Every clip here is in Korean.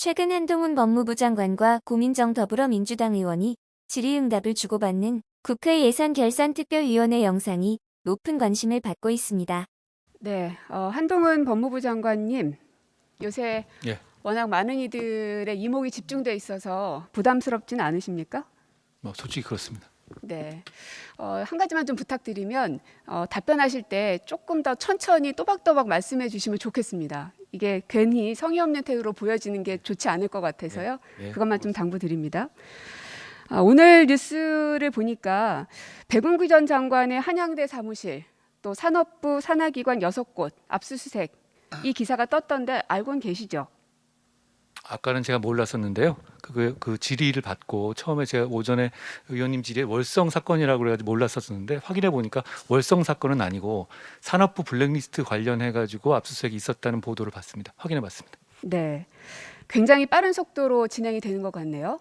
최근 한동훈 법무부 장관과 고민정 더불어민주당 의원이 질의응답을 주고받는 국회 예산결산특별위원회 영상이 높은 관심을 받고 있습니다. 네, 한동훈 법무부 장관님, 요새 예. 워낙 많은 이들의 이목이 집중돼 있어서 부담스럽진 않으십니까? 솔직히 그렇습니다. 네, 한 가지만 좀 부탁드리면 답변하실 때 조금 더 천천히 또박또박 말씀해 주시면 좋겠습니다. 이게 괜히 성의 없는 태도로 보여지는 게 좋지 않을 것 같아서요. 예, 그것만 좀 당부드립니다. 오늘 뉴스를 보니까 백운기 전 장관의 한양대 사무실, 또 산업부 산하기관 6곳 압수수색, 이 기사가 떴던데 알고는 계시죠? 아까는 제가 몰랐었는데요. 그 질의를 받고 처음에 제가 오전에 의원님 질의에 월성 사건이라고 그래가지고 몰랐었는데 확인해 보니까 월성 사건은 아니고 산업부 블랙리스트 관련해 가지고 압수수색이 있었다는 보도를 봤습니다. 확인해 봤습니다. 네, 굉장히 빠른 속도로 진행이 되는 것 같네요.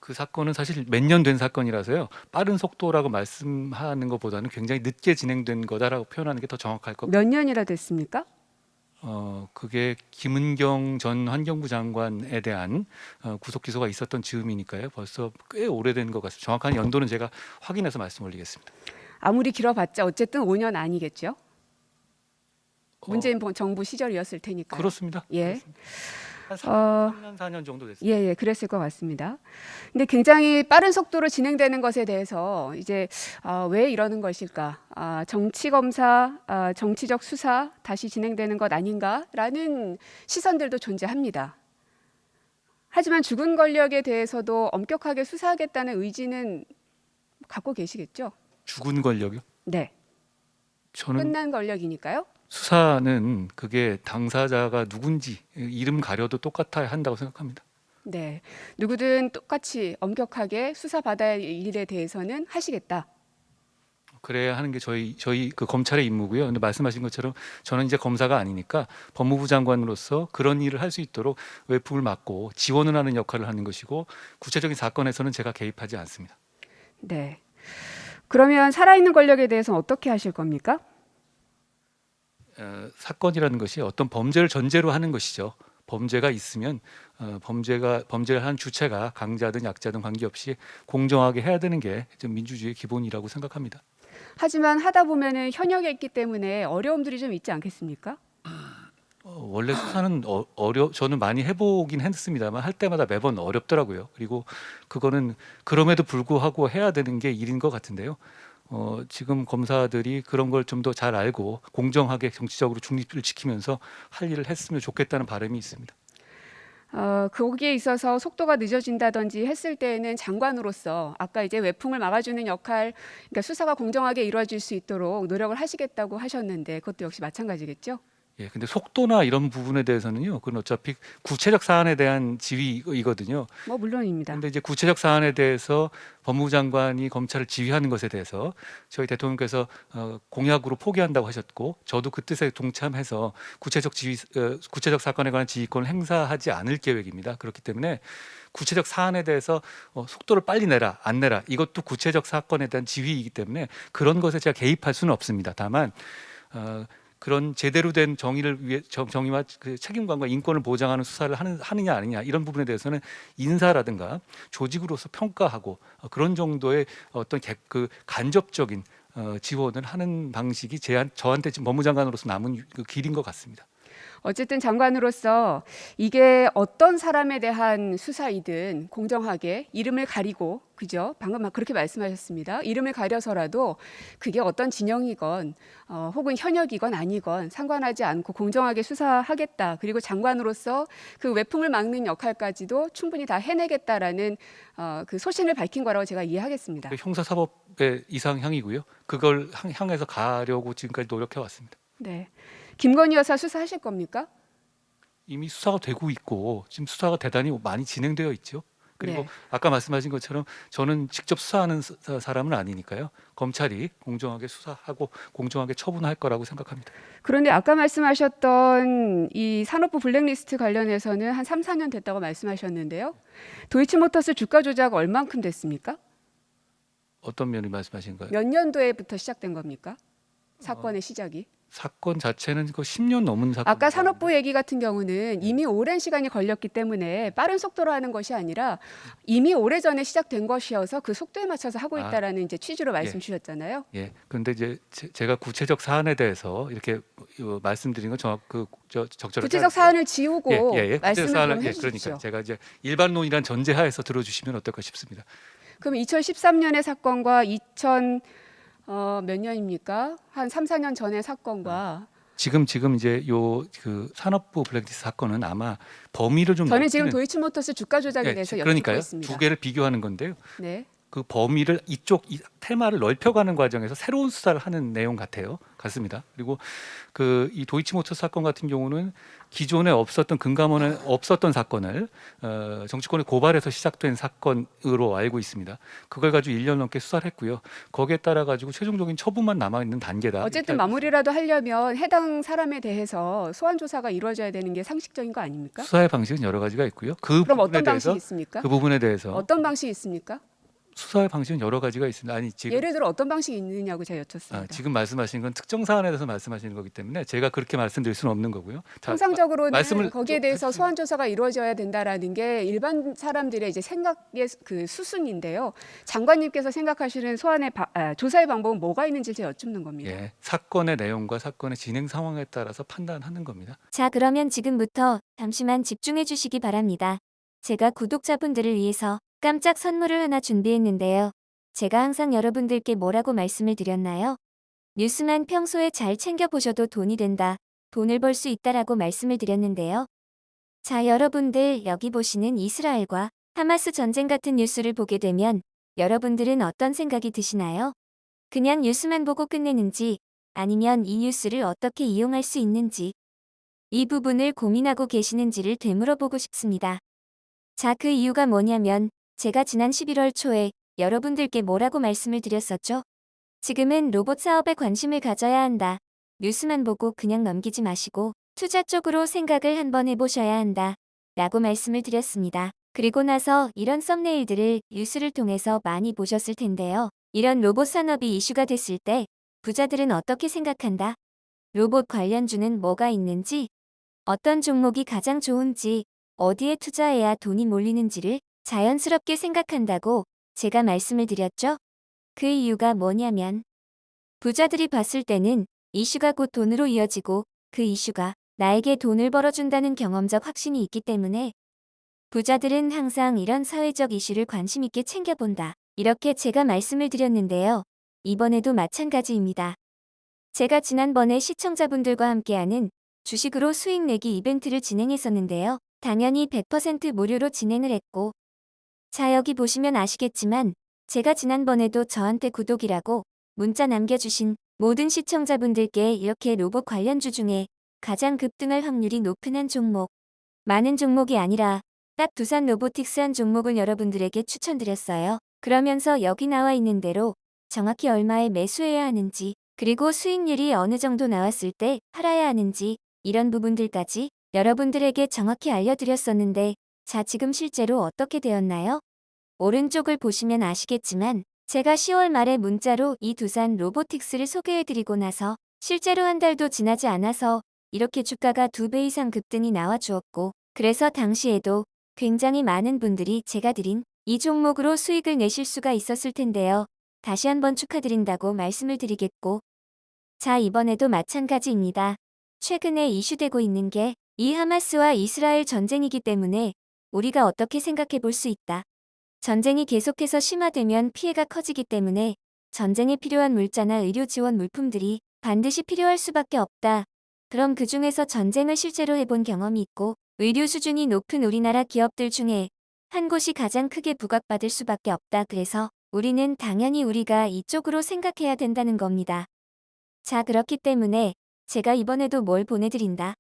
그 사건은 사실 몇 년 된 사건이라서요. 빠른 속도라고 말씀하는 것보다는 굉장히 늦게 진행된 거다라고 표현하는 게 더 정확할 것 같아요. 몇 년이나 됐습니까? 그게 김은경 전 환경부 장관에 대한 구속 기소가 있었던 즈음이니까요. 벌써 꽤 오래된 것 같습니다. 정확한 연도는 제가 확인해서 말씀 올리겠습니다. 아무리 길어봤자 어쨌든 5년 아니겠죠? 문재인 어, 정부 시절이었을 테니까요. 그렇습니다. 예. 그렇습니다. 한 어, 3년 4년 정도 됐습니다. 예, 그랬을 것 같습니다. 근데 굉장히 빠른 속도로 진행되는 것에 대해서 이제 왜 이러는 것일까? 정치 검사, 정치적 수사 다시 진행되는 것 아닌가라는 시선들도 존재합니다. 하지만 죽은 권력에 대해서도 엄격하게 수사하겠다는 의지는 갖고 계시겠죠? 죽은 권력이요? 네, 저는 끝난 권력이니까요. 수사는 그게 당사자가 누군지 이름 가려도 똑같아야 한다고 생각합니다. 네, 누구든 똑같이 엄격하게 수사받아야 할 일에 대해서는 하시겠다. 그래야 하는 게 저희 그 검찰의 임무고요. 근데 말씀하신 것처럼 저는 이제 검사가 아니니까 법무부 장관으로서 그런 일을 할 수 있도록 외풍을 막고 지원을 하는 역할을 하는 것이고 구체적인 사건에서는 제가 개입하지 않습니다. 네. 그러면 살아있는 권력에 대해서는 어떻게 하실 겁니까? 사건이라는 것이 어떤 범죄를 전제로 하는 것이죠. 범죄가 있으면 범죄를 한 주체가 강자든 약자든 관계없이 공정하게 해야 되는 게 좀 민주주의의 기본이라고 생각합니다. 하지만 하다 보면은 현역에 있기 때문에 어려움들이 좀 있지 않겠습니까? 원래 수사는 저는 많이 해보긴 했습니다만 할 때마다 매번 어렵더라고요. 그리고 그거는 그럼에도 불구하고 해야 되는 게 일인 것 같은데요. 지금 검사들이 그런 걸 좀 더 잘 알고 공정하게 정치적으로 중립을 지키면서 할 일을 했으면 좋겠다는 바람이 있습니다. 거기에 있어서 속도가 늦어진다든지 했을 때에는 장관으로서 아까 이제 외풍을 막아주는 역할, 그러니까 수사가 공정하게 이루어질 수 있도록 노력을 하시겠다고 하셨는데 그것도 역시 마찬가지겠죠? 예, 근데 속도나 이런 부분에 대해서는요, 그건 어차피 구체적 사안에 대한 지휘이거든요. 뭐 물론입니다. 근데 이제 구체적 사안에 대해서 법무부 장관이 검찰을 지휘하는 것에 대해서 저희 대통령께서 공약으로 포기한다고 하셨고, 저도 그 뜻에 동참해서 구체적 사건에 관한 지휘권을 행사하지 않을 계획입니다. 그렇기 때문에 구체적 사안에 대해서 속도를 빨리 내라, 안 내라, 이것도 구체적 사건에 대한 지휘이기 때문에 그런 것에 제가 개입할 수는 없습니다. 다만 그런 제대로 된 정의를 위해 정의와 그 책임감과 인권을 보장하는 수사를 하느냐 아니냐 이런 부분에 대해서는 인사라든가 조직으로서 평가하고 그런 정도의 어떤 그 간접적인 지원을 하는 방식이 저한테 지금 법무장관으로서 남은 그 길인 것 같습니다. 어쨌든 장관으로서 이게 어떤 사람에 대한 수사이든 공정하게 이름을 가리고, 그죠? 방금 막 그렇게 말씀하셨습니다. 이름을 가려서라도 그게 어떤 진영이건 혹은 현역이건 아니건 상관하지 않고 공정하게 수사하겠다. 그리고 장관으로서 그 외풍을 막는 역할까지도 충분히 다 해내겠다라는 그 소신을 밝힌 거라고 제가 이해하겠습니다. 형사사법의 이상향이고요. 그걸 향해서 가려고 지금까지 노력해 왔습니다. 네, 김건희 여사 수사하실 겁니까? 이미 수사가 되고 있고 지금 수사가 대단히 많이 진행되어 있죠. 그리고 네. 아까 말씀하신 것처럼 저는 직접 수사하는 사람은 아니니까요. 검찰이 공정하게 수사하고 공정하게 처분할 거라고 생각합니다. 그런데 아까 말씀하셨던 이 산업부 블랙리스트 관련해서는 한 3, 4년 됐다고 말씀하셨는데요. 도이치모터스 주가 조작 얼만큼 됐습니까? 어떤 면을 말씀하신 거예요? 몇 년도에부터 시작된 겁니까? 사건의 시작이? 사건 자체는 그 10년 넘은 사건. 아까 산업부 얘기 같은 경우는 이미 오랜 시간이 걸렸기 때문에 빠른 속도로 하는 것이 아니라 이미 오래전에 시작된 것이어서 그 속도에 맞춰서 하고 아, 있다라는 이제 취지로 말씀 예. 주셨잖아요. 예. 그런데 이제 제가 구체적 사안에 대해서 이렇게 말씀드린 건 적절하지 구체적 않고요. 사안을 지우고 구체적 말씀을 사안을 좀 그러니까 해주십시오. 제가 이제 일반론이란 전제하에서 들어주시면 어떨까 싶습니다. 그럼 2013년의 사건과 2000 몇 년입니까? 한 3, 4년 전의 사건과 지금 이제 요 그 산업부 블랙리스트 사건은 아마 범위를 좀 저는 지금 넓히는 도이치모터스 주가 조작에 예, 대해서 여쭙고 그러니까요. 있습니다. 두 개를 비교하는 건데요. 네. 그 범위를 이 테마를 넓혀가는 과정에서 새로운 수사를 하는 내용 같습니다. 그리고 이 도이치모터 사건 같은 경우는 기존에 없었던 금감원에 없었던 사건을 정치권의 고발에서 시작된 사건으로 알고 있습니다. 그걸 가지고 1년 넘게 수사를 했고요. 거기에 따라 가지고 최종적인 처분만 남아 있는 단계다. 어쨌든 이렇게 알고 마무리라도 하려면 해당 사람에 대해서 소환 조사가 이루어져야 되는 게 상식적인 거 아닙니까? 수사의 방식은 여러 가지가 있고요. 그 그럼 부분에 어떤 대해서 방식이 있습니까? 그 부분에 대해서 어떤 방식이 있습니까? 수사의 방식은 여러 가지가 있습니다. 아니 지금 예를 들어 어떤 방식이 있느냐고 제가 여쭙습니다. 지금 말씀하신 건 특정 사안에 대해서 말씀하시는 거기 때문에 제가 그렇게 말씀드릴 수는 없는 거고요. 자, 통상적으로는 말씀을 거기에 좀 대해서 해주시면- 소환 조사가 이루어져야 된다라는 게 일반 사람들의 이제 생각의 그 수순인데요. 장관님께서 생각하시는 조사의 방법은 뭐가 있는지 제가 여쭙는 겁니다. 예, 사건의 내용과 사건의 진행 상황에 따라서 판단하는 겁니다. 자, 그러면 지금부터 잠시만 집중해 주시기 바랍니다. 제가 구독자분들을 위해서 깜짝 선물을 하나 준비했는데요. 제가 항상 여러분들께 뭐라고 말씀을 드렸나요? 뉴스만 평소에 잘 챙겨보셔도 돈이 된다, 돈을 벌 수 있다라고 말씀을 드렸는데요. 자, 여러분들 여기 보시는 이스라엘과 하마스 전쟁 같은 뉴스를 보게 되면 여러분들은 어떤 생각이 드시나요? 그냥 뉴스만 보고 끝내는지 아니면 이 뉴스를 어떻게 이용할 수 있는지 이 부분을 고민하고 계시는지를 되물어보고 싶습니다. 자, 그 이유가 뭐냐면 제가 지난 11월 초에 여러분들께 뭐라고 말씀을 드렸었죠? 지금은 로봇 사업에 관심을 가져야 한다. 뉴스만 보고 그냥 넘기지 마시고 투자 쪽으로 생각을 한번 해보셔야 한다. 라고 말씀을 드렸습니다. 그리고 나서 이런 썸네일들을 뉴스를 통해서 많이 보셨을 텐데요. 이런 로봇 산업이 이슈가 됐을 때 부자들은 어떻게 생각한다? 로봇 관련주는 뭐가 있는지, 어떤 종목이 가장 좋은지, 어디에 투자해야 돈이 몰리는지를 자연스럽게 생각한다고 제가 말씀을 드렸죠? 그 이유가 뭐냐면 부자들이 봤을 때는 이슈가 곧 돈으로 이어지고 그 이슈가 나에게 돈을 벌어준다는 경험적 확신이 있기 때문에 부자들은 항상 이런 사회적 이슈를 관심 있게 챙겨본다. 이렇게 제가 말씀을 드렸는데요. 이번에도 마찬가지입니다. 제가 지난번에 시청자분들과 함께하는 주식으로 수익 내기 이벤트를 진행했었는데요. 당연히 100% 무료로 진행을 했고, 자, 여기 보시면 아시겠지만 제가 지난번에도 저한테 구독이라고 문자 남겨주신 모든 시청자분들께 이렇게 로봇 관련주 중에 가장 급등할 확률이 높은 한 종목, 많은 종목이 아니라 딱 두산 로보틱스 한 종목을 여러분들에게 추천드렸어요. 그러면서 여기 나와 있는 대로 정확히 얼마에 매수해야 하는지, 그리고 수익률이 어느 정도 나왔을 때 팔아야 하는지 이런 부분들까지 여러분들에게 정확히 알려드렸었는데, 자, 지금 실제로 어떻게 되었나요? 오른쪽을 보시면 아시겠지만 제가 10월 말에 문자로 이 두산 로보틱스를 소개해드리고 나서 실제로 한 달도 지나지 않아서 이렇게 주가가 2배 이상 급등이 나와 주었고, 그래서 당시에도 굉장히 많은 분들이 제가 드린 이 종목으로 수익을 내실 수가 있었을 텐데요. 다시 한번 축하드린다고 말씀을 드리겠고, 자, 이번에도 마찬가지입니다. 최근에 이슈되고 있는 게 이 하마스와 이스라엘 전쟁이기 때문에 우리가 어떻게 생각해 볼 수 있다. 전쟁이 계속해서 심화되면 피해가 커지기 때문에 전쟁에 필요한 물자나 의료 지원 물품들이 반드시 필요할 수밖에 없다. 그럼 그 중에서 전쟁을 실제로 해본 경험이 있고 의료 수준이 높은 우리나라 기업들 중에 한 곳이 가장 크게 부각받을 수밖에 없다. 그래서 우리는 당연히 우리가 이쪽으로 생각해야 된다는 겁니다. 자, 그렇기 때문에 제가 이번에도 뭘 보내드린다.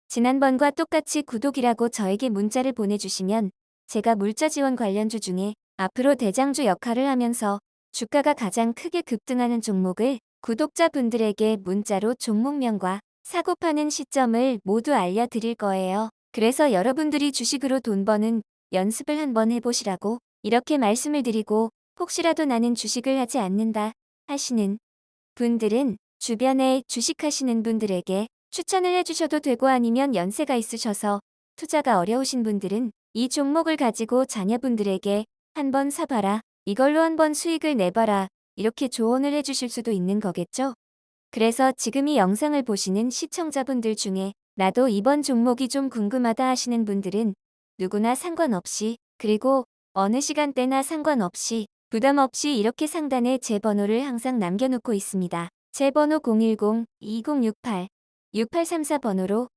지난번과 똑같이 구독이라고 저에게 문자를 보내주시면 제가 물자 지원 관련주 중에 앞으로 대장주 역할을 하면서 주가가 가장 크게 급등하는 종목을 구독자분들에게 문자로 종목명과 사고 파는 시점을 모두 알려드릴 거예요. 그래서 여러분들이 주식으로 돈 버는 연습을 한번 해보시라고 이렇게 말씀을 드리고, 혹시라도 나는 주식을 하지 않는다 하시는 분들은 주변에 주식하시는 분들에게 추천을 해주셔도 되고 아니면 연세가 있으셔서 투자가 어려우신 분들은 이 종목을 가지고 자녀분들에게 한번 사봐라. 이걸로 한번 수익을 내봐라. 이렇게 조언을 해주실 수도 있는 거겠죠? 그래서 지금 이 영상을 보시는 시청자분들 중에 나도 이번 종목이 좀 궁금하다 하시는 분들은 누구나 상관없이 그리고 어느 시간대나 상관없이 부담 없이 이렇게 상단에 제 번호를 항상 남겨놓고 있습니다. 제 번호 010-2068-6834 번호로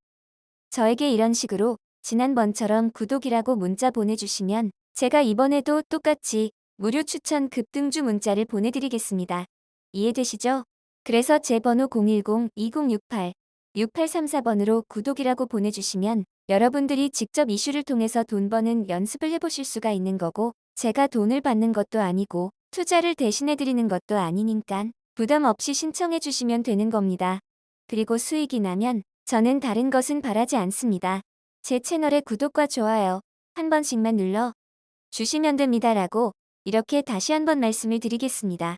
저에게 이런 식으로 지난번처럼 구독이라고 문자 보내주시면 제가 이번에도 똑같이 무료 추천 급등주 문자를 보내드리겠습니다. 이해되시죠? 그래서 제 번호 010-2068-6834번으로 구독이라고 보내주시면 여러분들이 직접 이슈를 통해서 돈 버는 연습을 해보실 수가 있는 거고 제가 돈을 받는 것도 아니고 투자를 대신해드리는 것도 아니니까 부담 없이 신청해 주시면 되는 겁니다. 그리고 수익이 나면 저는 다른 것은 바라지 않습니다. 제 채널의 구독과 좋아요 한 번씩만 눌러 주시면 됩니다라고 이렇게 다시 한번 말씀을 드리겠습니다.